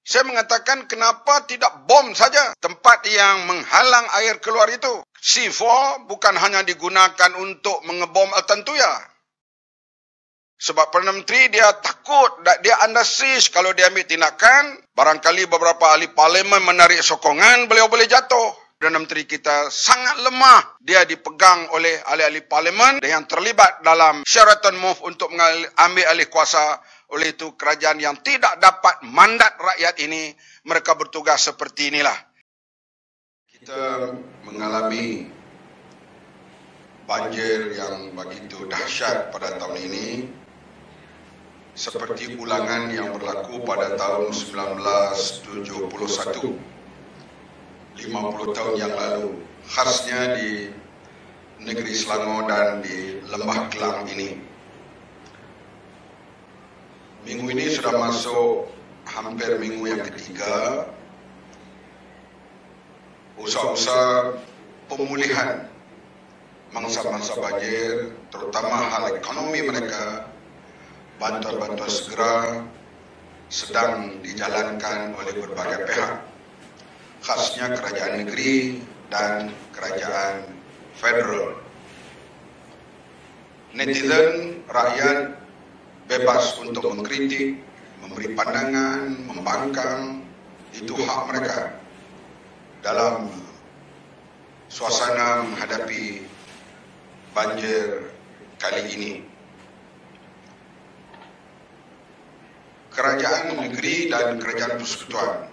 Saya mengatakan kenapa tidak bom saja tempat yang menghalang air keluar itu. C4 bukan hanya digunakan untuk mengebom Al-Tantuya. Sebab Perdana Menteri dia takut, dia undersized kalau dia ambil tindakan. Barangkali beberapa ahli parlimen menarik sokongan, beliau boleh jatuh. Perdana Menteri kita sangat lemah. Dia dipegang oleh ahli-ahli parlimen yang terlibat dalam Sheraton Move untuk mengambil alih kuasa. Oleh itu kerajaan yang tidak dapat mandat rakyat ini, mereka bertugas seperti inilah. Kita mengalami banjir yang begitu dahsyat pada tahun ini, seperti ulangan yang berlaku pada tahun 1971, 50 tahun yang lalu, khasnya di negeri Selangor dan di Lembah Kelang ini. Minggu ini sudah masuk hampir minggu yang ketiga. Usaha-usaha pemulihan mangsa-mangsa banjir, terutama hal ekonomi mereka, bantuan-bantuan segera sedang dijalankan oleh berbagai pihak, khasnya kerajaan negeri dan kerajaan federal. Netizen, rakyat bebas untuk mengkritik, memberi pandangan, membangkang, itu hak mereka dalam suasana menghadapi banjir kali ini. Kerajaan negeri dan kerajaan persekutuan,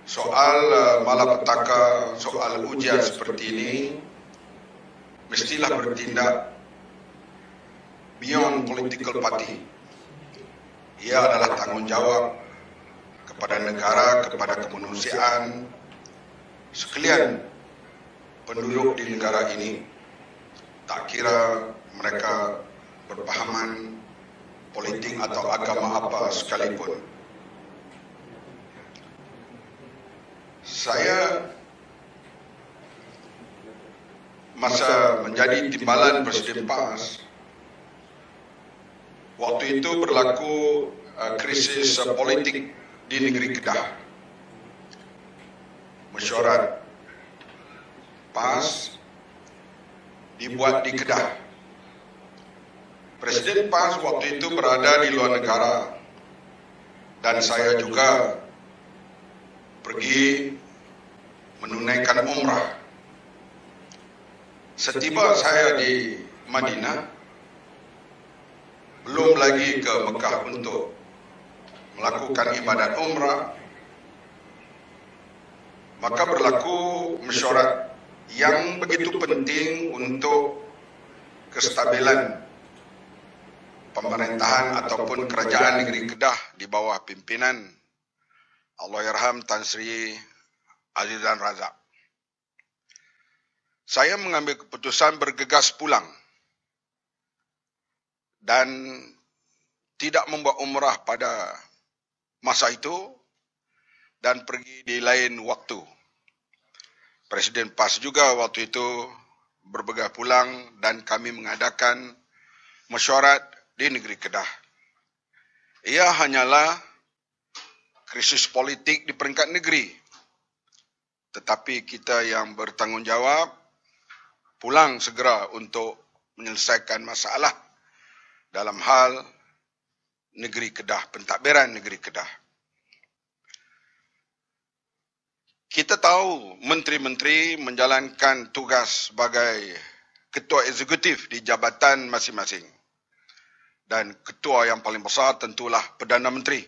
soal malapetaka, soal ujian seperti ini mestilah bertindak beyond political party. Ia adalah tanggungjawab kepada negara, kepada kemanusiaan, sekalian penduduk di negara ini. Tak kira mereka berpahaman politik atau agama apa sekalipun. Saya masa menjadi timbalan Presiden PAS, waktu itu berlaku krisis politik di negeri Kedah. Mesyuarat PAS dibuat di Kedah. Presiden PAS waktu itu berada di luar negara dan saya juga pergi menunaikan umrah. Setiba saya di Madinah, belum lagi ke Mekah untuk melakukan ibadat umrah, maka berlaku mesyuarat yang begitu penting untuk kestabilan pemerintahan ataupun kerajaan negeri Kedah di bawah pimpinan Allahyarham Tan Sri Azizan Razak. Saya mengambil keputusan bergegas pulang dan tidak membuat umrah pada masa itu dan pergi di lain waktu. Presiden PAS juga waktu itu bergegas pulang dan kami mengadakan mesyuarat di negeri Kedah. Ia hanyalah krisis politik di peringkat negeri. Tetapi kita yang bertanggungjawab pulang segera untuk menyelesaikan masalah dalam hal negeri Kedah, pentadbiran negeri Kedah. Kita tahu menteri-menteri menjalankan tugas sebagai ketua eksekutif di jabatan masing-masing. Dan ketua yang paling besar tentulah Perdana Menteri.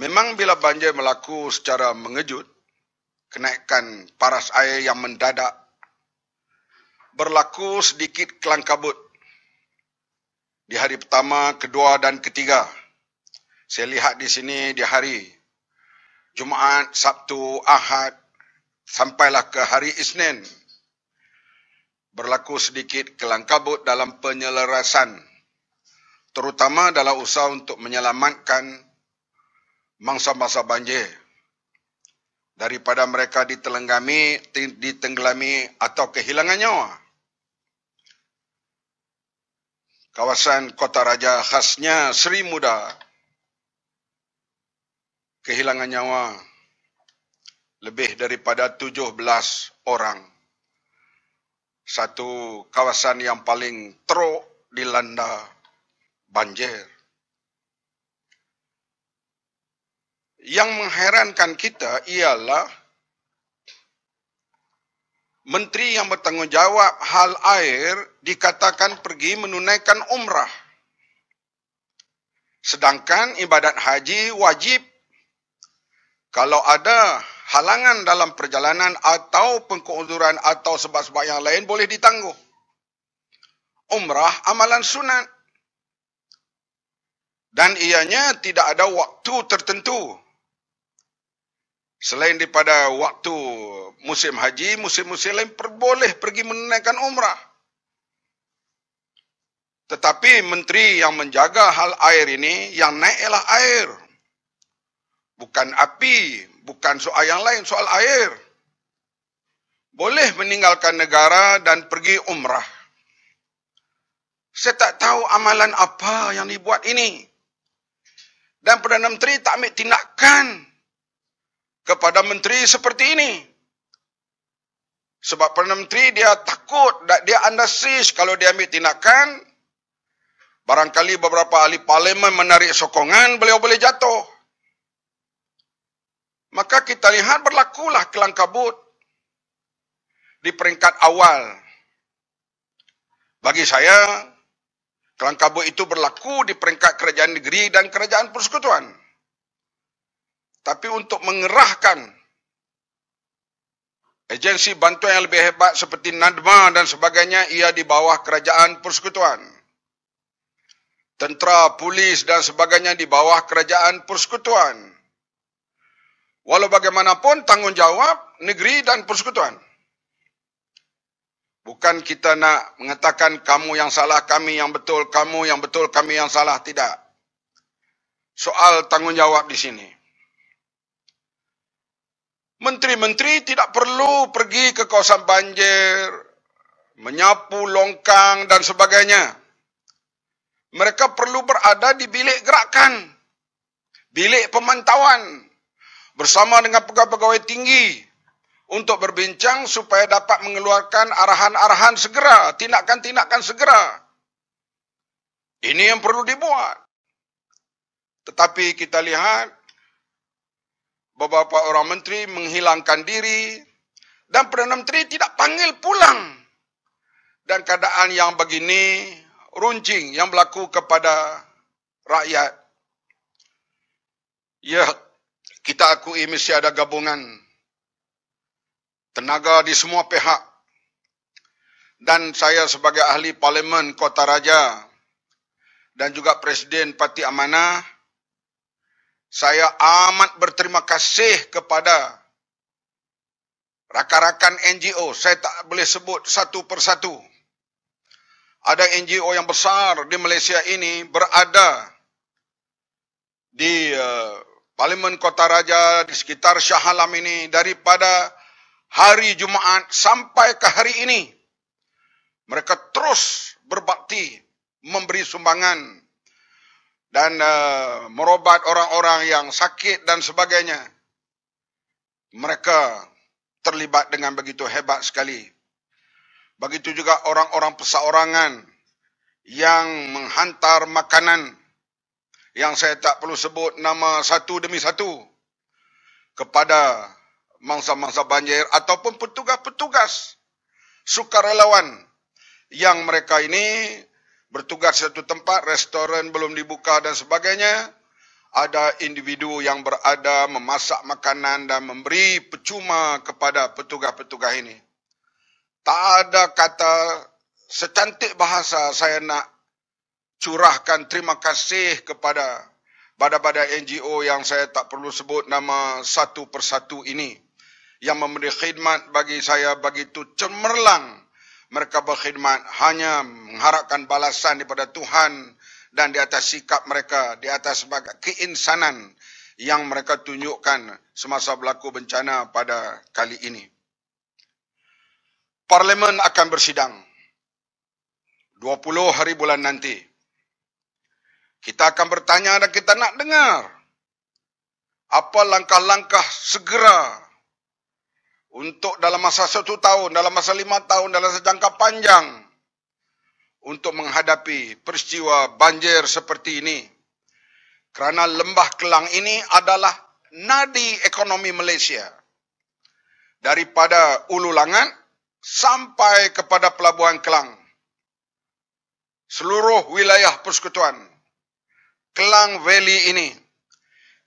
Memang bila banjir berlaku secara mengejut, kenaikan paras air yang mendadak, berlaku sedikit kelang kabut di hari pertama, kedua dan ketiga. Saya lihat di sini di hari Jumaat, Sabtu, Ahad, sampailah ke hari Isnin. Berlaku sedikit kelang kabut dalam penyelarasan, terutama dalam usaha untuk menyelamatkan mangsa-mangsa banjir daripada mereka ditenggelami atau kehilangan nyawa. Kawasan Kota Raja khasnya Seri Muda kehilangan nyawa lebih daripada 17 orang. Satu kawasan yang paling teruk dilanda banjir. Yang mengherankan kita ialah menteri yang bertanggungjawab hal air dikatakan pergi menunaikan umrah. Sedangkan ibadat haji wajib. Kalau ada halangan dalam perjalanan atau pengkeuzuran atau sebab-sebab yang lain boleh ditangguh. Umrah amalan sunat. Dan ianya tidak ada waktu tertentu. Selain daripada waktu musim haji, musim-musim lain boleh pergi menunaikan umrah. Tetapi menteri yang menjaga hal air ini, yang naik ialah air. Bukan api, bukan soal yang lain, soal air. Boleh meninggalkan negara dan pergi umrah. Saya tak tahu amalan apa yang dibuat ini. Dan Perdana Menteri tak ambil tindakan kepada menteri seperti ini. Sebab Perdana Menteri dia takut, dia undersized kalau dia ambil tindakan. Barangkali beberapa ahli parlimen menarik sokongan, beliau boleh jatuh. Maka kita lihat berlakulah kelang kabut di peringkat awal. Bagi saya, kelang kabut itu berlaku di peringkat kerajaan negeri dan kerajaan persekutuan. Tapi untuk mengerahkan agensi bantuan yang lebih hebat seperti NADMA dan sebagainya, ia di bawah kerajaan persekutuan. Tentera, polis dan sebagainya di bawah kerajaan persekutuan. Walau bagaimanapun tanggungjawab negeri dan persekutuan. Bukan kita nak mengatakan kamu yang salah, kami yang betul, kamu yang betul, kami yang salah. Tidak. Soal tanggungjawab di sini. Menteri-menteri tidak perlu pergi ke kawasan banjir, menyapu longkang dan sebagainya. Mereka perlu berada di bilik gerakan, bilik pemantauan, bersama dengan pegawai-pegawai tinggi untuk berbincang supaya dapat mengeluarkan arahan-arahan segera, tindakan-tindakan segera. Ini yang perlu dibuat. Tetapi kita lihat beberapa orang menteri menghilangkan diri dan Perdana Menteri tidak panggil pulang. Dan keadaan yang begini runcing yang berlaku kepada rakyat. Ya, kita akui mesti ada gabungan tenaga di semua pihak. Dan saya sebagai ahli parlimen Kota Raja dan juga Presiden Parti Amanah, saya amat berterima kasih kepada rakan-rakan NGO. Saya tak boleh sebut satu persatu. Ada NGO yang besar di Malaysia ini berada di Parlimen Kota Raja di sekitar Shah Alam ini daripada hari Jumaat sampai ke hari ini. Mereka terus berbakti, memberi sumbangan dan merobat orang-orang yang sakit dan sebagainya. Mereka terlibat dengan begitu hebat sekali. Begitu juga orang-orang perseorangan yang menghantar makanan yang saya tak perlu sebut nama satu demi satu kepada mangsa-mangsa banjir ataupun petugas-petugas sukarelawan yang mereka ini bertugas di satu tempat, restoran belum dibuka dan sebagainya. Ada individu yang berada memasak makanan dan memberi percuma kepada petugas-petugas ini. Tak ada kata secantik bahasa saya nak curahkan terima kasih kepada badan-badan NGO yang saya tak perlu sebut nama satu persatu ini, yang memberi khidmat bagi saya begitu cemerlang. Mereka berkhidmat hanya mengharapkan balasan daripada Tuhan dan di atas sikap mereka, di atas sebagai keinsanan yang mereka tunjukkan semasa berlaku bencana pada kali ini. Parlimen akan bersidang 20 hari bulan nanti. Kita akan bertanya dan kita nak dengar apa langkah-langkah segera untuk dalam masa 1 tahun, dalam masa 5 tahun, dalam sejangka panjang untuk menghadapi peristiwa banjir seperti ini. Kerana Lembah Kelang ini adalah nadi ekonomi Malaysia. Daripada Ulu Langat sampai kepada Pelabuhan Kelang. Seluruh wilayah persekutuan Kelang Valley ini.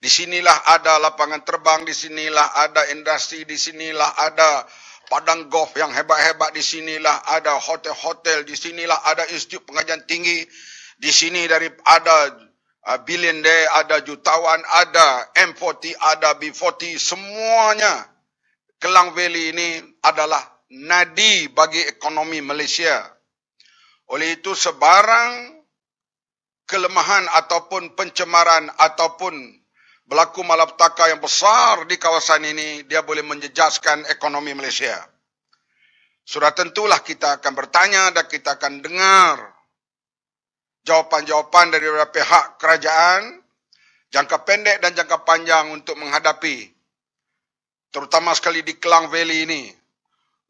Di sinilah ada lapangan terbang, di sinilah ada industri, di sinilah ada padang golf yang hebat-hebat, di sinilah ada hotel-hotel, di sinilah ada institut pengajian tinggi, di sini ada billionaire, ada jutawan, ada M40, ada B40, semuanya. Kelang Valley ini adalah nadi bagi ekonomi Malaysia. Oleh itu sebarang kelemahan ataupun pencemaran ataupun berlaku malapetaka yang besar di kawasan ini, dia boleh menjejaskan ekonomi Malaysia. Sudah tentulah kita akan bertanya dan kita akan dengar jawapan-jawapan dari pihak kerajaan, jangka pendek dan jangka panjang untuk menghadapi, terutama sekali di Kelang Valley ini.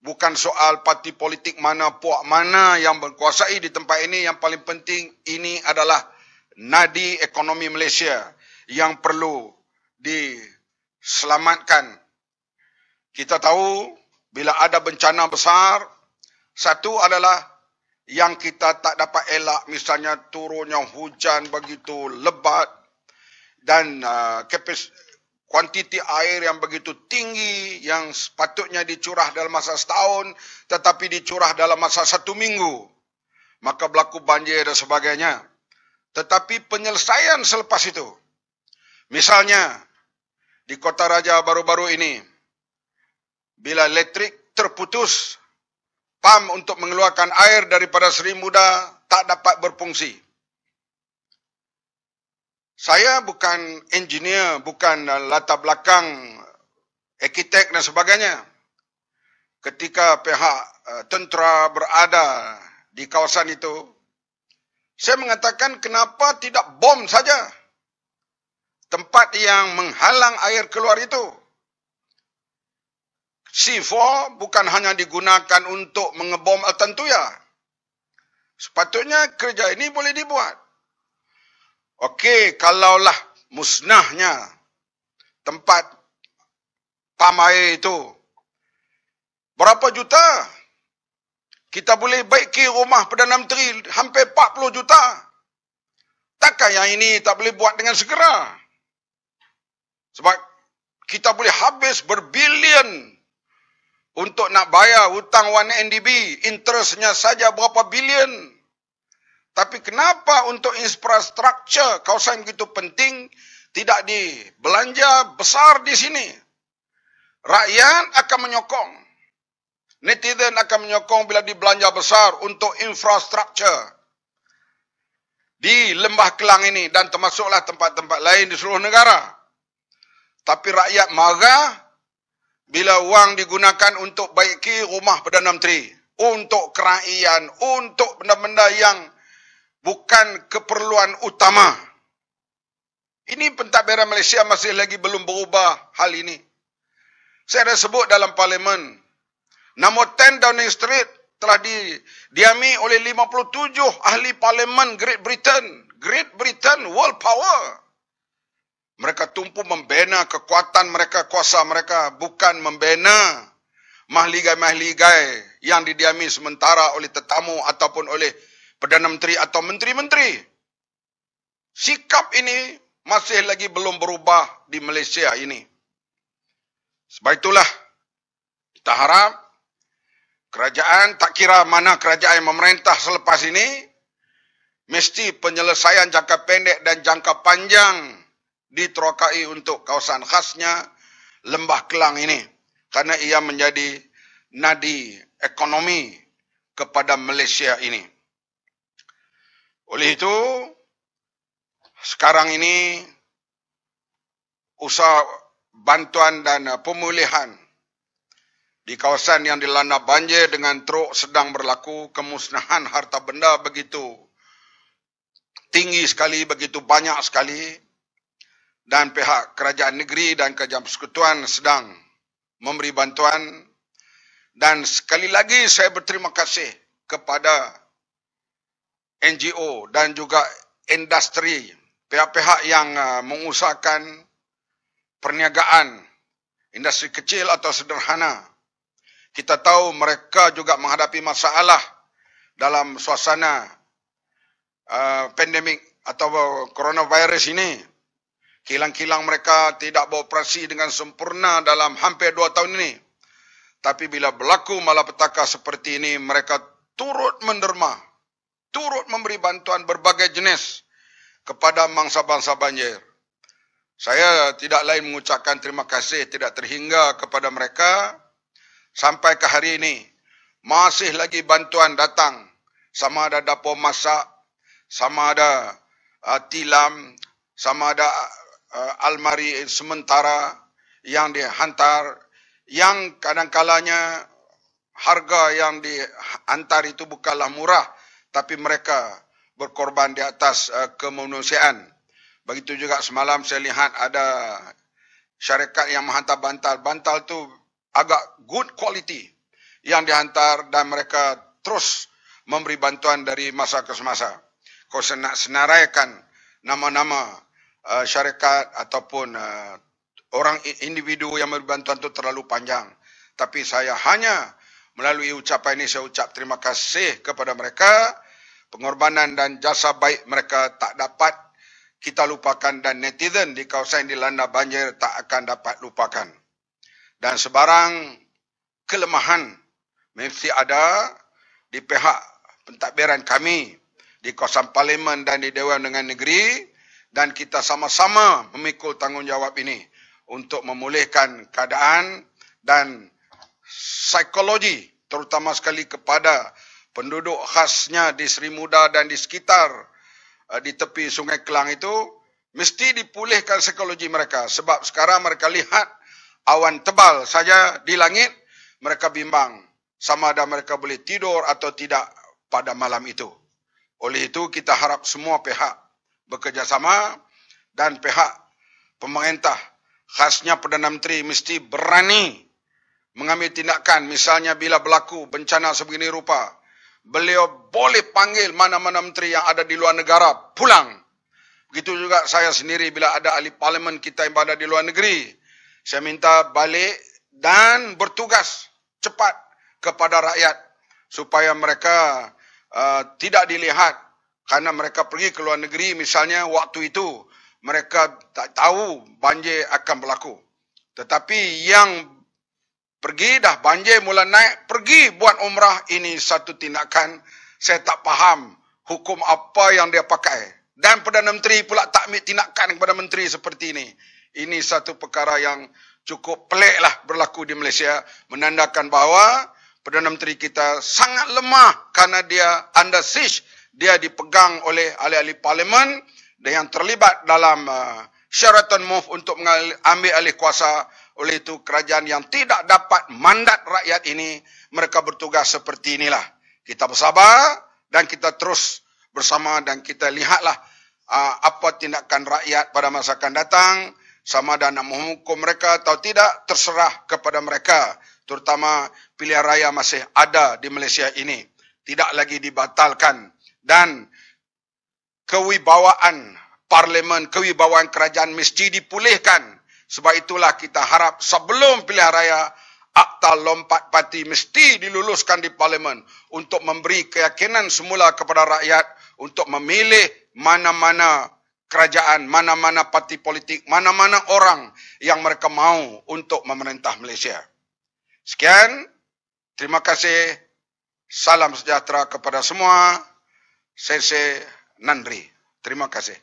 Bukan soal parti politik mana, puak mana yang berkuasai di tempat ini. Yang paling penting, ini adalah nadi ekonomi Malaysia yang perlu diselamatkan. Kita tahu bila ada bencana besar, satu adalah yang kita tak dapat elak, misalnya turunnya hujan begitu lebat dan kuantiti air yang begitu tinggi yang sepatutnya dicurah dalam masa setahun tetapi dicurah dalam masa 1 minggu. Maka berlaku banjir dan sebagainya. Tetapi penyelesaian selepas itu, misalnya di Kota Raja baru-baru ini, bila elektrik terputus, pam untuk mengeluarkan air daripada Seri Muda tak dapat berfungsi. Saya bukan engineer, bukan latar belakang arkitek dan sebagainya. Ketika pihak tentera berada di kawasan itu, saya mengatakan kenapa tidak bom saja tempat yang menghalang air keluar itu. C4 bukan hanya digunakan untuk mengebom Al-Tantuya. Sepatutnya kerja ini boleh dibuat. Okey, kalaulah musnahnya tempat pam air itu, berapa juta? Kita boleh baiki rumah Perdana Menteri hampir 40 juta. Takkan yang ini tak boleh buat dengan segera? Sebab kita boleh habis berbilion untuk nak bayar hutang 1NDB, interestnya saja berapa bilion. Tapi kenapa untuk infrastruktur kawasan begitu penting tidak dibelanja besar di sini? Rakyat akan menyokong. Netizen akan menyokong bila dibelanja besar untuk infrastruktur di Lembah Kelang ini dan termasuklah tempat-tempat lain di seluruh negara. Tapi rakyat marah bila wang digunakan untuk baiki rumah Perdana Menteri, untuk kerajaan, untuk benda-benda yang bukan keperluan utama. Ini pentadbiran Malaysia masih lagi belum berubah hal ini. Saya dah sebut dalam parlimen, nombor 10 Downing Street telah didiami oleh 57 ahli parlimen Great Britain. Great Britain, world power. Mereka tumpu membina kekuatan mereka, kuasa mereka, bukan membina mahligai-mahligai yang didiami sementara oleh tetamu ataupun oleh Perdana Menteri atau menteri-menteri. Sikap ini masih lagi belum berubah di Malaysia ini. Sebab itulah kita harap kerajaan, tak kira mana kerajaan yang memerintah selepas ini, mesti penyelesaian jangka pendek dan jangka panjang diterokai untuk kawasan khasnya Lembah Kelang ini. Kerana ia menjadi nadi ekonomi kepada Malaysia ini. Oleh itu, sekarang ini usaha bantuan dan pemulihan di kawasan yang dilanda banjir dengan teruk sedang berlaku. Kemusnahan harta benda begitu tinggi sekali, begitu banyak sekali. dan pihak kerajaan negeri dan kerajaan persekutuan sedang memberi bantuan. Dan sekali lagi saya berterima kasih kepada NGO dan juga industri, pihak-pihak yang mengusahakan perniagaan, industri kecil atau sederhana. Kita tahu mereka juga menghadapi masalah dalam suasana pandemik atau coronavirus ini. Kilang-kilang mereka tidak beroperasi dengan sempurna dalam hampir 2 tahun ini. Tapi bila berlaku malapetaka seperti ini, mereka turut menderma, turut memberi bantuan berbagai jenis kepada mangsa-mangsa banjir. Saya tidak lain mengucapkan terima kasih tidak terhingga kepada mereka. Sampai ke hari ini, masih lagi bantuan datang. Sama ada dapur masak, sama ada tilam, sama ada almari sementara yang dihantar, yang kadang-kalanya harga yang dihantar itu bukanlah murah, tapi mereka berkorban di atas kemanusiaan. Begitu juga semalam saya lihat ada syarikat yang menghantar bantal. Bantal tu agak good quality yang dihantar dan mereka terus memberi bantuan dari masa ke semasa. Kau nak senaraikan nama-nama syarikat ataupun orang individu yang memberi bantuan itu terlalu panjang. Tapi saya hanya melalui ucapan ini saya ucap terima kasih kepada mereka. Pengorbanan dan jasa baik mereka tak dapat kita lupakan dan netizen di kawasan yang dilanda banjir tak akan dapat lupakan. Dan sebarang kelemahan mesti ada di pihak pentadbiran kami di kawasan parlimen dan di Dewan Undangan Negeri, dan kita sama-sama memikul tanggungjawab ini untuk memulihkan keadaan dan psikologi terutama sekali kepada penduduk khasnya di Seri Muda dan di sekitar di tepi Sungai Kelang itu, mesti dipulihkan psikologi mereka. Sebab sekarang mereka lihat awan tebal saja di langit, mereka bimbang sama ada mereka boleh tidur atau tidak pada malam itu. Oleh itu kita harap semua pihak bekerjasama dan pihak pemerintah, khasnya Perdana Menteri, mesti berani mengambil tindakan. Misalnya bila berlaku bencana sebegini rupa, beliau boleh panggil mana-mana menteri yang ada di luar negara pulang. Begitu juga saya sendiri bila ada ahli parlimen kita yang berada di luar negeri, saya minta balik dan bertugas cepat kepada rakyat supaya mereka tidak dilihat karena mereka pergi ke luar negeri. Misalnya waktu itu mereka tak tahu banjir akan berlaku. Tetapi yang pergi dah banjir mula naik, pergi buat umrah, ini satu tindakan saya tak faham hukum apa yang dia pakai. Dan Perdana Menteri pula tak ambil tindakan kepada menteri seperti ini. Ini satu perkara yang cukup pelik lah berlaku di Malaysia, menandakan bahawa Perdana Menteri kita sangat lemah kerana dia under siege. Dia dipegang oleh ahli-ahli parlimen dan yang terlibat dalam Sheraton Move untuk mengambil alih kuasa. Oleh itu kerajaan yang tidak dapat mandat rakyat ini, mereka bertugas seperti inilah. Kita bersabar dan kita terus bersama dan kita lihatlah apa tindakan rakyat pada masa akan datang. Sama ada nak menghukum mereka atau tidak, terserah kepada mereka. Terutama pilihan raya masih ada di Malaysia ini, tidak lagi dibatalkan. Dan kewibawaan parlimen, kewibawaan kerajaan mesti dipulihkan. Sebab itulah kita harap sebelum pilihan raya, Akta Lompat Parti mesti diluluskan di parlimen untuk memberi keyakinan semula kepada rakyat untuk memilih mana-mana kerajaan, mana-mana parti politik, mana-mana orang yang mereka mahu untuk memerintah Malaysia. Sekian, terima kasih. Salam sejahtera kepada semua. Sese Nandri. Terima kasih.